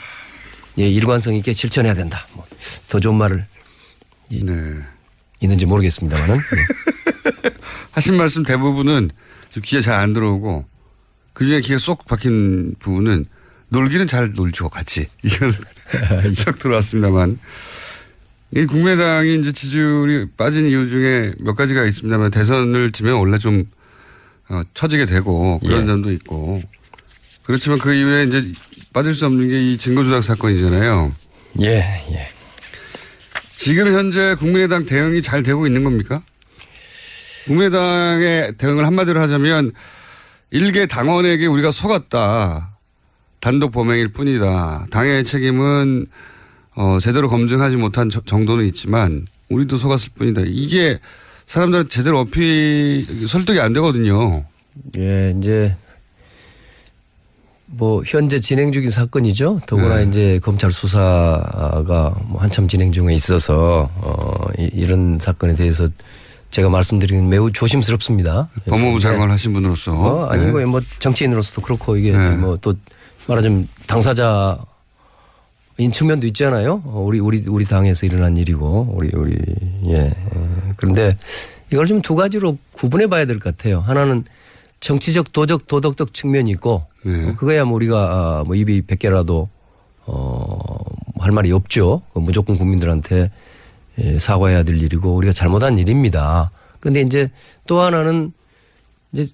일관성 있게 실천해야 된다. 뭐 더 좋은 말을 있는지 모르겠습니다만은. 하신 말씀 대부분은 귀에 잘 안 들어오고 그중에 귀에 쏙 박힌 부분은 놀기는 잘 놀죠, 같이. 이건 쏙 들어왔습니다만. 이 국민의당이 이제 지지율이 빠진 이유 중에 몇 가지가 있습니다만 대선을 지면 원래 좀 처지게 되고 그런 점도 있고 그렇지만 그 이후에 이제 빠질 수 없는 게 이 증거조작 사건이잖아요. 예. 지금 현재 국민의당 대응이 잘 되고 있는 겁니까? 국민의당의 대응을 한마디로 하자면 일개 당원에게 우리가 속았다. 단독 범행일 뿐이다. 당의 책임은 제대로 검증하지 못한 정도는 있지만 우리도 속았을 뿐이다. 이게 사람들한테 제대로 설득이 안 되거든요. 예, 이제 뭐 현재 진행 중인 사건이죠. 더구나 이제 검찰 수사가 뭐 한참 진행 중에 있어서 이런 사건에 대해서 제가 말씀드리는 매우 조심스럽습니다. 법무부 장관 하신 분으로서 아니고 뭐 정치인으로서도 그렇고 이게 뭐 또 말하자면 당사자인 측면도 있잖아요. 우리 당에서 일어난 일이고 그런데 이걸 좀 두 가지로 구분해 봐야 될 것 같아요. 하나는 정치적, 도덕적 측면이 있고 그거야 뭐 우리가 뭐 입이 100개라도 할 말이 없죠. 무조건 국민들한테 사과해야 될 일이고 우리가 잘못한 일입니다. 그런데 이제 또 하나는 이제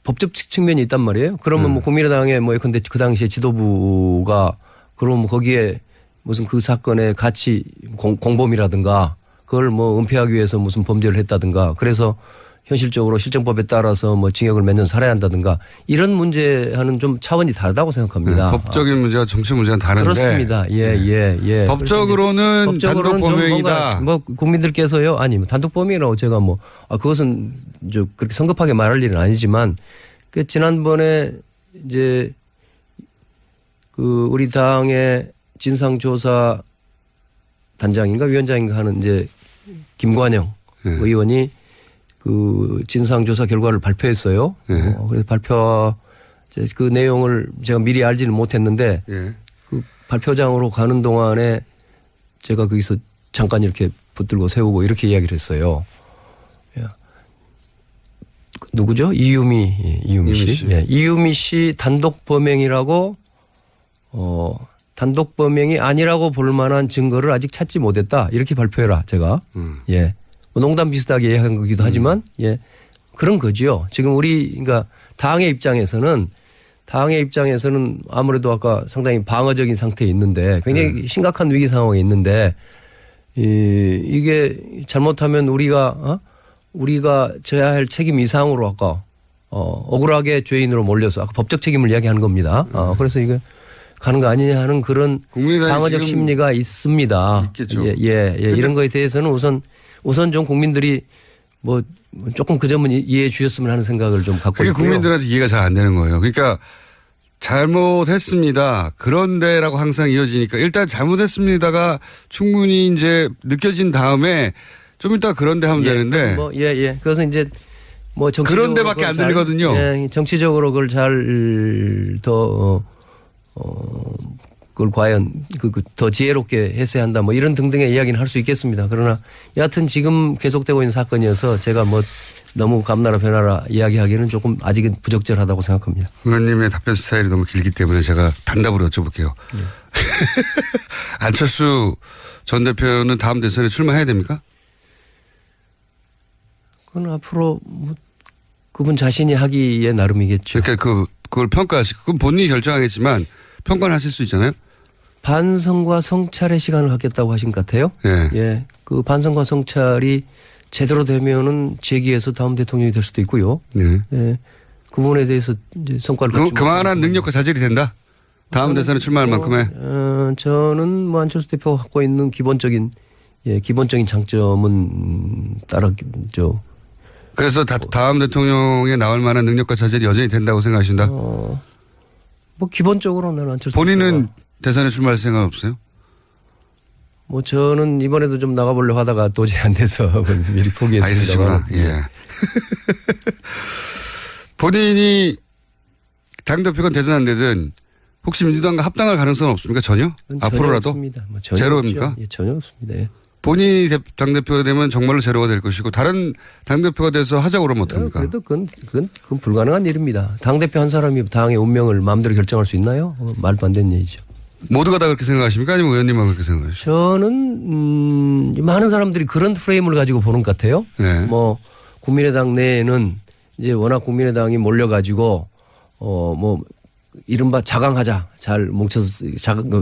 법적 측면이 있단 말이에요. 그러면 뭐 국민의당에 뭐 근데 그 당시에 지도부가 그럼 거기에 무슨 그 사건의 가치 공범이라든가 그걸 뭐 은폐하기 위해서 무슨 범죄를 했다든가 그래서 현실적으로 실정법에 따라서 뭐 징역을 몇 년 살아야 한다든가 이런 문제와는 좀 차원이 다르다고 생각합니다. 법적인 문제와 정치 문제는 다른데. 그렇습니다. 예. 법적으로는 단독 범행이다. 뭐 국민들께서요. 아니 단독 범행이라고 제가 뭐 그것은 그렇게 성급하게 말할 일은 아니지만 그 지난번에 이제 그 우리 당의 진상조사 단장인가 위원장인가 하는 이제 김관영 의원이 그 진상조사 결과를 발표했어요. 그래서 그 내용을 제가 미리 알지는 못했는데 그 발표장으로 가는 동안에 제가 거기서 잠깐 이렇게 붙들고 세우고 이렇게 이야기를 했어요. 누구죠? 이유미 씨. 예, 이유미 씨 단독 범행이라고 단독 범행이 아니라고 볼 만한 증거를 아직 찾지 못했다. 이렇게 발표해라. 제가. 예. 뭐 농담 비슷하게 얘기한 거기도 하지만 예. 그런 거지요. 지금 그러니까 당의 입장에서는 아무래도 아까 상당히 방어적인 상태에 있는데 굉장히 심각한 위기 상황에 있는데 이게 잘못하면 우리가 져야 할 책임 이상으로 아까 억울하게 죄인으로 몰려서 아까 법적 책임을 이야기하는 겁니다. 그래서 이게 가는 거 아니냐 하는 그런 방어적 심리가 있습니다. 있겠죠. 예. 이런 거에 대해서는 우선 좀 국민들이 뭐 조금 그 점은 이해해 주셨으면 하는 생각을 좀 갖고 그게 있고요. 국민들한테 이해가 잘 안 되는 거예요. 그러니까 잘못했습니다. 그런데라고 항상 이어지니까 일단 잘못했습니다가 충분히 이제 느껴진 다음에 좀 이따 그런데 하면 되는데. 그것은 이제 뭐 정치적으로 그런데밖에 안 들리거든요. 예, 정치적으로 그걸 잘 그걸 과연 더 지혜롭게 했어야 한다 뭐 이런 등등의 이야기는 할 수 있겠습니다. 그러나 여하튼 지금 계속되고 있는 사건이어서 제가 뭐 너무 감나라 변하라 이야기하기는 조금 아직은 부적절하다고 생각합니다. 의원님의 답변 스타일이 너무 길기 때문에 제가 단답으로 여쭤볼게요. 안철수 전 대표는 다음 대선에 출마해야 됩니까? 그건 앞으로 뭐 그분 자신이 하기에 나름이겠죠. 그러니까 그걸 평가하시고 그건 본인이 결정하겠지만 평가를 하실 수 있잖아요. 반성과 성찰의 시간을 갖겠다고 하신 것 같아요. 예. 그 반성과 성찰이 제대로 되면은 재기해서 다음 대통령이 될 수도 있고요. 예. 그 부분에 대해서 이제 성과를 그만한 능력과 자질이 된다. 다음 대선에 출마할 만큼의. 저는 뭐 안철수 대표가 갖고 있는 기본적인 장점은 따라죠. 그래서 다음 대통령에 나올 만한 능력과 자질이 여전히 된다고 생각하신다. 뭐 기본적으로 나는 안철수 본인은 대선에 출마할 생각 없어요? 뭐 저는 이번에도 좀 나가보려고 하다가 도저히 안 돼서 미리 포기했습니다. 예. 본인이 당대표가 되든 안 되든 혹시 민주당과 합당할 가능성은 없습니까? 전혀 앞으로라도? 없습니다. 뭐 제로입니까? 예, 전혀 없습니다. 예. 본인이 당대표가 되면 정말로 제로가 될 것이고 다른 당대표가 돼서 하자고 그러면 어떡합니까? 그래도 그건 불가능한 일입니다. 당대표 한 사람이 당의 운명을 마음대로 결정할 수 있나요? 말도 안 되는 얘기죠. 모두가 다 그렇게 생각하십니까? 아니면 의원님만 그렇게 생각하십니까? 저는 많은 사람들이 그런 프레임을 가지고 보는 것 같아요. 네. 뭐 국민의당 내에는 이제 워낙 국민의당이 몰려가지고 뭐 이른바 자강하자 잘 뭉쳐서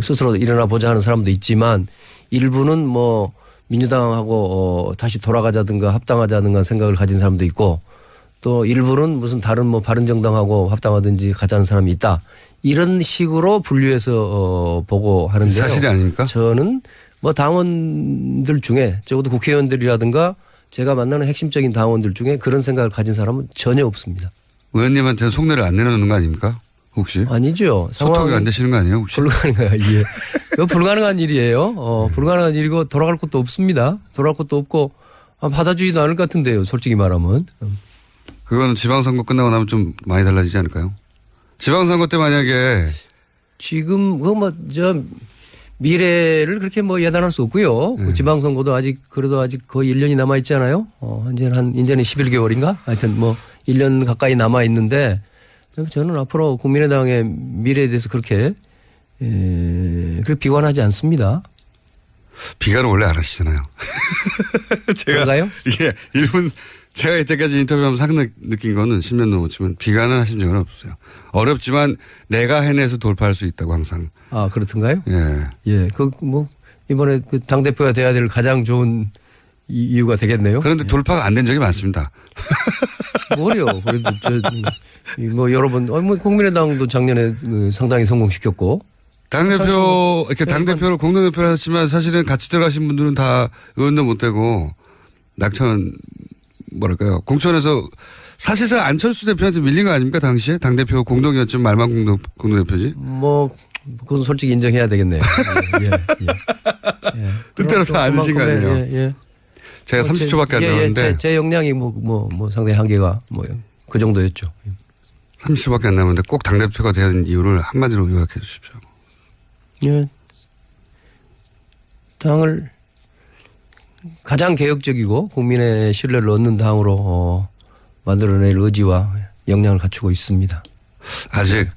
스스로 일어나 보자 하는 사람도 있지만 일부는 뭐 민주당하고 다시 돌아가자든가 합당하자든가 생각을 가진 사람도 있고 또 일부는 무슨 다른 뭐 바른정당하고 합당하든지 가자는 사람이 있다. 이런 식으로 분류해서 보고 하는데요. 사실이 아닙니까? 저는 뭐 당원들 중에 적어도 국회의원들이라든가 제가 만나는 핵심적인 당원들 중에 그런 생각을 가진 사람은 전혀 없습니다. 의원님한테는 속내를 안 내놓는 거 아닙니까? 혹시? 아니죠. 소통이 안 되시는 거 아니에요? 혹시? 불가능한 예. 이거 불가능한 일이에요. 불가능한 일이고 돌아갈 것도 없습니다. 돌아갈 것도 없고 받아주지도 않을 것 같은데요. 솔직히 말하면. 그거는 지방선거 끝나고 나면 좀 많이 달라지지 않을까요? 지방선거 때 만약에 지금 저 미래를 그렇게 뭐 예단할 수 없고요. 그 지방선거도 아직 거의 1년이 남아 있잖아요. 이제는 11개월인가? 하여튼 뭐 1년 가까이 남아 있는데 저는 앞으로 국민의당의 미래에 대해서 그렇게 비관하지 않습니다. 비관을 원래 안 하시잖아요. 제가요? 예, 제가 이때까지 인터뷰하면서 상당히 느낀 거는 10년 넘었지만 비관은 하신 적은 없어요. 어렵지만 내가 해내서 돌파할 수 있다고 항상. 아, 그렇던가요? 예. 예, 이번에 당대표가 돼야 될 가장 좋은 이유가 되겠네요. 그런데 돌파가 안 된 적이 많습니다. 뭐래요? 그래도 여러 번, 국민의당도 작년에 상당히 성공시켰고. 당대표, 이렇게 당대표를 공동대표를 하셨지만 사실은 같이 들어가신 분들은 다 의원도 못 되고 공천에서 사실상 안철수 대표한테 밀린 거 아닙니까? 당시에? 당대표 공동이었지만 말만 공동대표지? 그건 솔직히 인정해야 되겠네요. 예. 뜻대로 다 아니신 거 아니에요? 예. 제가 30초밖에 안 남았는데. 제 역량이 상당히 한계가 그 정도였죠. 30초밖에 안 남았는데 꼭 당대표가 된 이유를 한마디로 요약해 주십시오. 예. 당을 가장 개혁적이고 국민의 신뢰를 얻는 당으로 만들어낼 의지와 역량을 갖추고 있습니다. 아직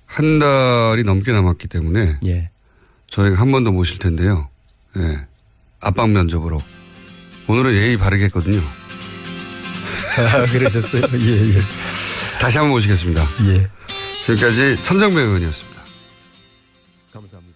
한 달이 넘게 남았기 때문에 예. 저희가 한 번 더 모실 텐데요. 예. 압박 면접으로. 오늘은 예의 바르게 했거든요. 그러셨어요? 예, 예. 다시 한번 모시겠습니다. 예. 지금까지 천정배 의원이었습니다. 감사합니다.